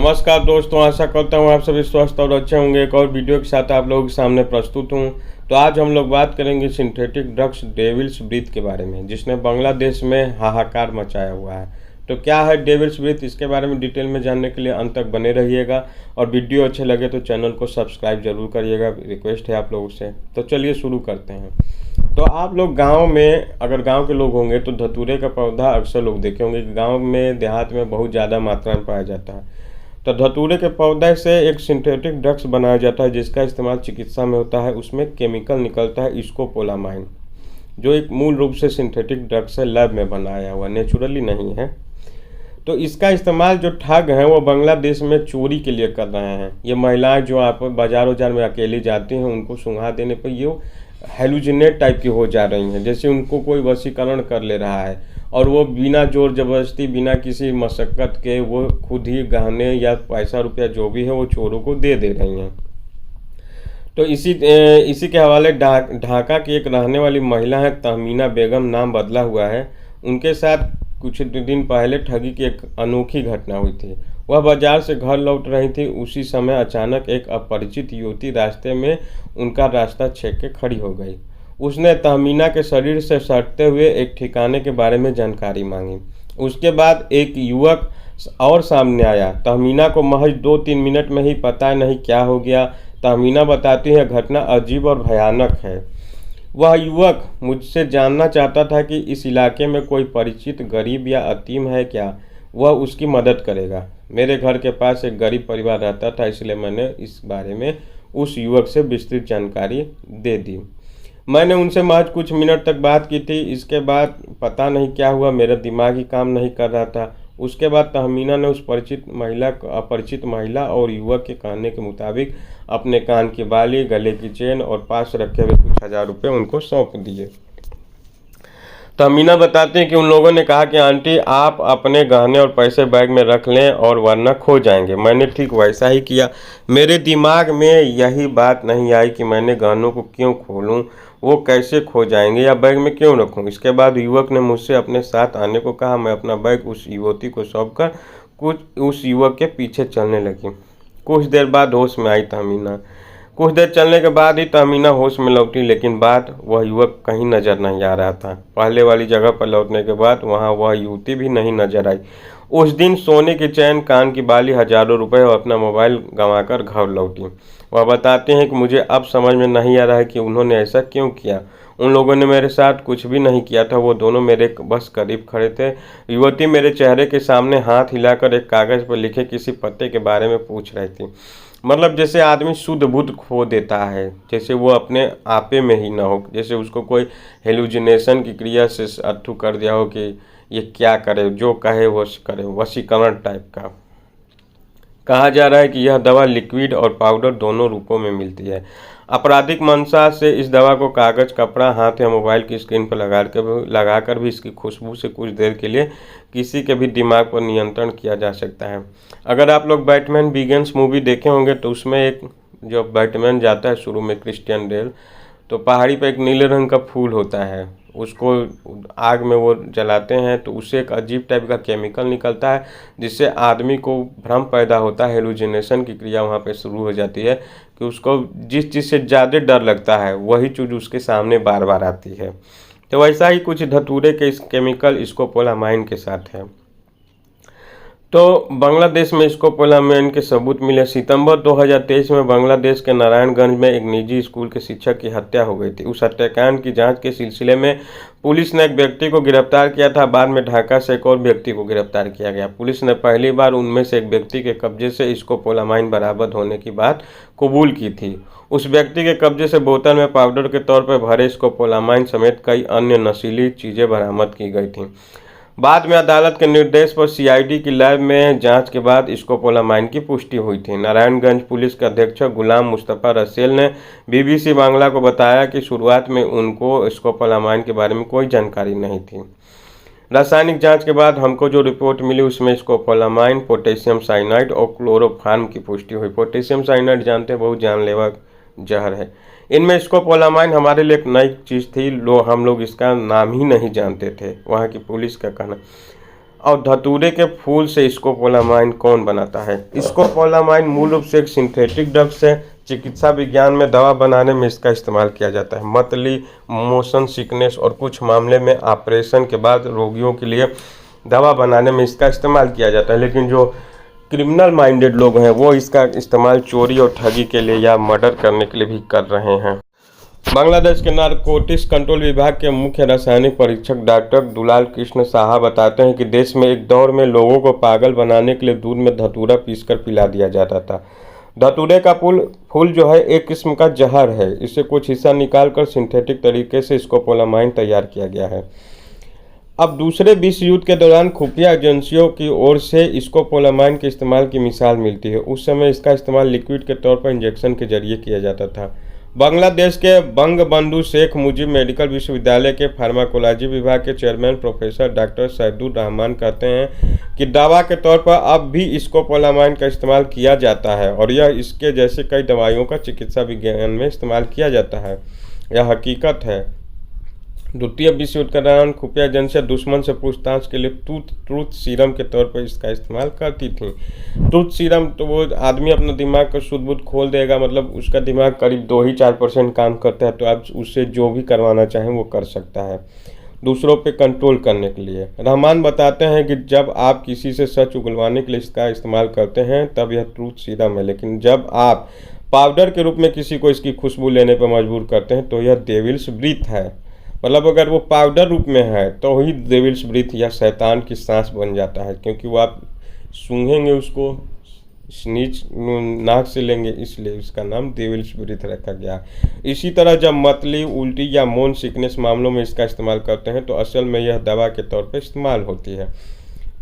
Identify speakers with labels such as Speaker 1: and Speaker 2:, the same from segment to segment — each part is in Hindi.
Speaker 1: नमस्कार दोस्तों, आशा करता हूँ आप सभी स्वस्थ और अच्छे होंगे। एक और वीडियो के साथ आप लोगों के सामने प्रस्तुत हूँ। तो आज हम लोग बात करेंगे सिंथेटिक ड्रग्स डेविल्स ब्रीथ के बारे में, जिसने बांग्लादेश में हाहाकार मचाया हुआ है। तो क्या है डेविल्स ब्रीथ, इसके बारे में डिटेल में जानने के लिए अंत तक बने रहिएगा। और वीडियो अच्छे लगे तो चैनल को सब्सक्राइब जरूर करिएगा, रिक्वेस्ट है आप लोगों से। तो चलिए शुरू करते हैं। तो आप लोग गांव में, अगर गांव के लोग होंगे तो धतूरे का पौधा अक्सर लोग देखे होंगे कि गांव में, देहात में बहुत ज़्यादा मात्रा में पाया जाता है। तो धतूरे के पौधे से एक सिंथेटिक ड्रग्स बनाया जाता है, जिसका इस्तेमाल चिकित्सा में होता है। उसमें केमिकल निकलता है स्कोपोलामाइन, जो एक मूल रूप से सिंथेटिक ड्रग्स है, लैब में बनाया हुआ, नेचुरली नहीं है। तो इसका इस्तेमाल जो ठग हैं वो बांग्लादेश में चोरी के लिए कर रहे हैं। ये महिलाएं जो आप बाजार में अकेली जाती हैं, उनको सुंघा देने पर ये हेलुजिनेट टाइप की हो जा रही हैं, जैसे उनको कोई वशीकरण कर ले रहा है। और वो बिना जोर जबरदस्ती, बिना किसी मशक्क़त के, वो खुद ही गहने या पैसा रुपया जो भी है वो चोरों को दे रही हैं। तो इसी के हवाले ढाका की एक रहने वाली महिला है, तहमीना बेगम नाम बदला हुआ है। उनके साथ कुछ दिन पहले ठगी की एक अनोखी घटना हुई थी। वह बाजार से घर लौट रही थी। उसी समय अचानक एक अपरिचित युवती रास्ते में उनका रास्ता छेक के खड़ी हो गई। उसने तहमीना के शरीर से सटते हुए एक ठिकाने के बारे में जानकारी मांगी। उसके बाद एक युवक और सामने आया। तहमीना को महज 2-3 मिनट में ही पता नहीं क्या हो गया। तहमीना बताती है, घटना अजीब और भयानक है। वह युवक मुझसे जानना चाहता था कि इस इलाके में कोई परिचित गरीब या यतीम है क्या, वह उसकी मदद करेगा। मेरे घर के पास एक गरीब परिवार रहता था, इसलिए मैंने इस बारे में उस युवक से विस्तृत जानकारी दे दी। मैंने उनसे महज कुछ मिनट तक बात की थी। इसके बाद पता नहीं क्या हुआ, मेरा दिमाग ही काम नहीं कर रहा था। उसके बाद तहमीना ने उस अपरिचित महिला और युवक के कहने के मुताबिक अपने कान की बाली, गले की चेन और पास रखे हुए कुछ हजार रुपये उनको सौंप दिए। तहमीना बताते हैं कि उन लोगों ने कहा कि आंटी, आप अपने गहने और पैसे बैग में रख लें और वरना खो जाएंगे। मैंने ठीक वैसा ही किया। मेरे दिमाग में यही बात नहीं आई कि मैंने गहनों को क्यों खोलूं, वो कैसे खो जाएंगे या बैग में क्यों रखूं। इसके बाद युवक ने मुझसे अपने साथ आने को कहा। मैं अपना बैग उस युवती को सौंपकर उस युवक के पीछे चलने लगी। कुछ देर बाद होश में आई तहमीना। कुछ देर चलने के बाद ही तहमीना होश में लौटी, लेकिन बाद वह युवक कहीं नजर नहीं आ रहा था। पहले वाली जगह पर लौटने के बाद वहां वह युवती भी नहीं नजर आई। उस दिन सोने की चैन, कान की बाली, हजारों रुपए और अपना मोबाइल गंवाकर घर लौटी। वह बताते हैं कि मुझे अब समझ में नहीं आ रहा है कि उन्होंने ऐसा क्यों किया। उन लोगों ने मेरे साथ कुछ भी नहीं किया था। वो दोनों मेरे बस करीब खड़े थे। युवती मेरे चेहरे के सामने हाथ हिलाकर एक कागज़ पर लिखे किसी पते के बारे में पूछ रही थी। मतलब जैसे आदमी शुद्ध बुद्ध खो देता है, जैसे वो अपने आपे में ही ना हो, जैसे उसको कोई हेलुजिनेशन की क्रिया से अथू कर दिया हो कि ये क्या करे, जो कहे वो करे, वशीकरण टाइप का। कहा जा रहा है कि यह दवा लिक्विड और पाउडर दोनों रूपों में मिलती है। आपराधिक मंशा से इस दवा को कागज, कपड़ा, हाथ या मोबाइल की स्क्रीन पर लगाकर भी इसकी खुशबू से कुछ देर के लिए किसी के भी दिमाग पर नियंत्रण किया जा सकता है। अगर आप लोग बैटमैन बिगिंस मूवी देखे होंगे तो उसमें एक, जो बैटमैन जाता है शुरू में, क्रिश्चियन बेल, तो पहाड़ी पर एक नीले रंग का फूल होता है, उसको आग में वो जलाते हैं तो उससे एक अजीब टाइप का केमिकल निकलता है, जिससे आदमी को भ्रम पैदा होता है। हेलुजिनेशन की क्रिया वहाँ पे शुरू हो जाती है कि उसको जिस चीज़ से ज़्यादा डर लगता है वही चीज़ उसके सामने बार बार आती है। तो वैसा ही कुछ धतूरे के इस केमिकल स्कोपोलामाइन के साथ है। तो बांग्लादेश में स्कोपोलामाइन के सबूत मिले। सितंबर 2023 में बांग्लादेश के नारायणगंज में एक निजी स्कूल के शिक्षक की हत्या हो गई थी। उस हत्याकांड की जांच के सिलसिले में पुलिस ने एक व्यक्ति को गिरफ्तार किया था। बाद में ढाका से एक और व्यक्ति को गिरफ्तार किया गया। पुलिस ने पहली बार उनमें से एक व्यक्ति के कब्जे से स्कोपोलामाइन बरामद होने की बात कबूल की थी। उस व्यक्ति के कब्जे से बोतल में पाउडर के तौर पर भरे स्कोपोलामाइन समेत कई अन्य नशीली चीज़ें बरामद की गई थीं। बाद में अदालत के निर्देश पर सीआईडी की लैब में जांच के बाद स्कोपोलामाइन की पुष्टि हुई थी। नारायणगंज पुलिस के अधीक्षक गुलाम मुस्तफ़ा रसेल ने बीबीसी बांग्ला को बताया कि शुरुआत में उनको स्कोपोलामाइन के बारे में कोई जानकारी नहीं थी। रासायनिक जांच के बाद हमको जो रिपोर्ट मिली उसमें स्कोपोलामाइन, पोटेशियम साइनाइड और क्लोरोफार्म की पुष्टि हुई। पोटेशियम साइनाइड जानते हैं, बहुत जानलेवा जहर है। इनमें स्कोपोलामाइन हमारे लिए एक नई चीज़ थी, हम लोग इसका नाम ही नहीं जानते थे, वहाँ की पुलिस का कहना। और धतूरे के फूल से स्कोपोलामाइन कौन बनाता है? स्कोपोलामाइन मूल रूप से एक सिंथेटिक ड्रग्स है। चिकित्सा विज्ञान में दवा बनाने में इसका इस्तेमाल किया जाता है। मतली, मोशन सिकनेस और कुछ मामले में ऑपरेशन के बाद रोगियों के लिए दवा बनाने में इसका इस्तेमाल किया जाता है। लेकिन जो क्रिमिनल माइंडेड लोग हैं वो इसका इस्तेमाल चोरी और ठगी के लिए या मर्डर करने के लिए भी कर रहे हैं। बांग्लादेश के नारकोटिक्स कंट्रोल विभाग के मुख्य रासायनिक परीक्षक डॉक्टर दुलाल कृष्ण साहा बताते हैं कि देश में एक दौर में लोगों को पागल बनाने के लिए दूध में धतूरा पीसकर पिला दिया जाता था। धतूरे का फूल जो है एक किस्म का जहर है। इसे कुछ हिस्सा निकालकर सिंथेटिक तरीके से स्कोपोलामाइन तैयार किया गया है। अब दूसरे विश्व युद्ध के दौरान खुफिया एजेंसियों की ओर से स्कोपोलामाइन के इस्तेमाल की मिसाल मिलती है। उस समय इसका इस्तेमाल लिक्विड के तौर पर इंजेक्शन के जरिए किया जाता था। बांग्लादेश के बंगबंधु शेख मुजीब मेडिकल विश्वविद्यालय के फार्माकोलॉजी विभाग के चेयरमैन प्रोफेसर डॉक्टर सैदुर रहमान कहते हैं कि दवा के तौर पर अब भी स्कोपोलामाइन का इस्तेमाल किया जाता है और यह इसके जैसे कई दवाइयों का चिकित्सा विज्ञान में इस्तेमाल किया जाता है। यह हकीकत है। द्वितीय विश्व युद्ध के दौरान खुफिया एजेंसियां दुश्मन से पूछताछ के लिए ट्रूथ सीरम के तौर पर इसका इस्तेमाल करती थी। ट्रूथ सीरम तो वो आदमी अपना दिमाग का शुद्ध बुद्ध खोल देगा, मतलब उसका दिमाग करीब 2 ही 4% काम करता है, तो आप उससे जो भी करवाना चाहें वो कर सकता है दूसरों पे कंट्रोल करने के लिए। रहमान बताते हैं कि जब आप किसी से सच उगलवाने के लिए इसका इस्तेमाल करते हैं तब यह ट्रूथ सीरम है, लेकिन जब आप पाउडर के रूप में किसी को इसकी खुशबू लेने पर मजबूर करते हैं तो यह डेविल्स ब्रीथ है। मतलब अगर वो पाउडर रूप में है तो ही डेविल्स ब्रीथ या शैतान की सांस बन जाता है, क्योंकि वो आप सूंघेंगे उसको, स्नीच नाक से लेंगे, इसलिए इसका नाम डेविल्स ब्रीथ रखा गया है। इसी तरह जब मतली, उल्टी या मोन सिकनेस मामलों में इसका इस्तेमाल करते हैं तो असल में यह दवा के तौर पर इस्तेमाल होती है।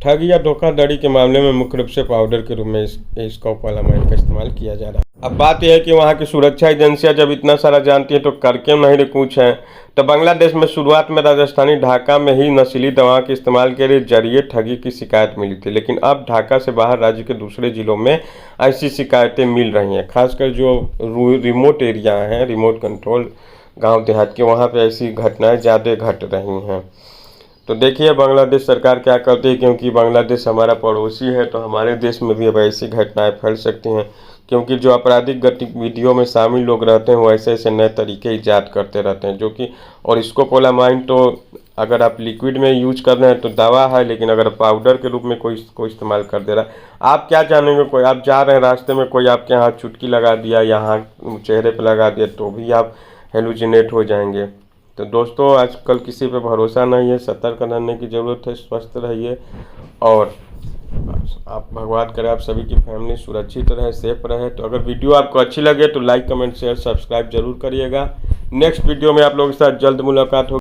Speaker 1: ठगी या धोखाधड़ी के मामले में मुख्य रूप से पाउडर के रूप में स्कोपोलामाइन का इस्तेमाल किया जा रहा है। अब बात यह है कि वहाँ की सुरक्षा एजेंसियां जब इतना सारा जानती है तो कर क्यों नहीं रे कुछ है। तो बांग्लादेश में शुरुआत में राजस्थानी ढाका में ही नशीली दवा के इस्तेमाल के जरिए ठगी की शिकायत मिली थी, लेकिन अब ढाका से बाहर राज्य के दूसरे जिलों में ऐसी शिकायतें मिल रही हैं। खासकर जो रिमोट एरिया हैं, रिमोट कंट्रोल गाँव देहात के, वहाँ पर ऐसी घटनाएँ ज़्यादा घट रही हैं। तो देखिए बांग्लादेश सरकार क्या करती है, क्योंकि बांग्लादेश हमारा पड़ोसी है तो हमारे देश में भी अब ऐसी घटनाएं फैल सकती हैं, क्योंकि जो आपराधिक गतिविधियों में शामिल लोग रहते हैं वो ऐसे ऐसे नए तरीके ईजाद करते रहते हैं, जो कि और स्कोपोलामाइन तो अगर आप लिक्विड में यूज कर रहे हैं तो दवा है, लेकिन अगर पाउडर के रूप में कोई इस्तेमाल कर दे रहा है, आप क्या जानेंगे। कोई आप जा रहे हैं रास्ते में, कोई आपके यहाँ चुटकी लगा दिया, यहाँ चेहरे पर लगा दिया, तो भी आप हेलुसिनेट हो जाएंगे। तो दोस्तों आजकल किसी पे भरोसा नहीं है, सतर्क रहने की ज़रूरत है। स्वस्थ रहिए और आप भगवान करे आप सभी की फैमिली सुरक्षित रहे, सेफ रहे। तो अगर वीडियो आपको अच्छी लगे तो लाइक, कमेंट, शेयर, सब्सक्राइब जरूर करिएगा। नेक्स्ट वीडियो में आप लोगों के साथ जल्द मुलाकात होगी।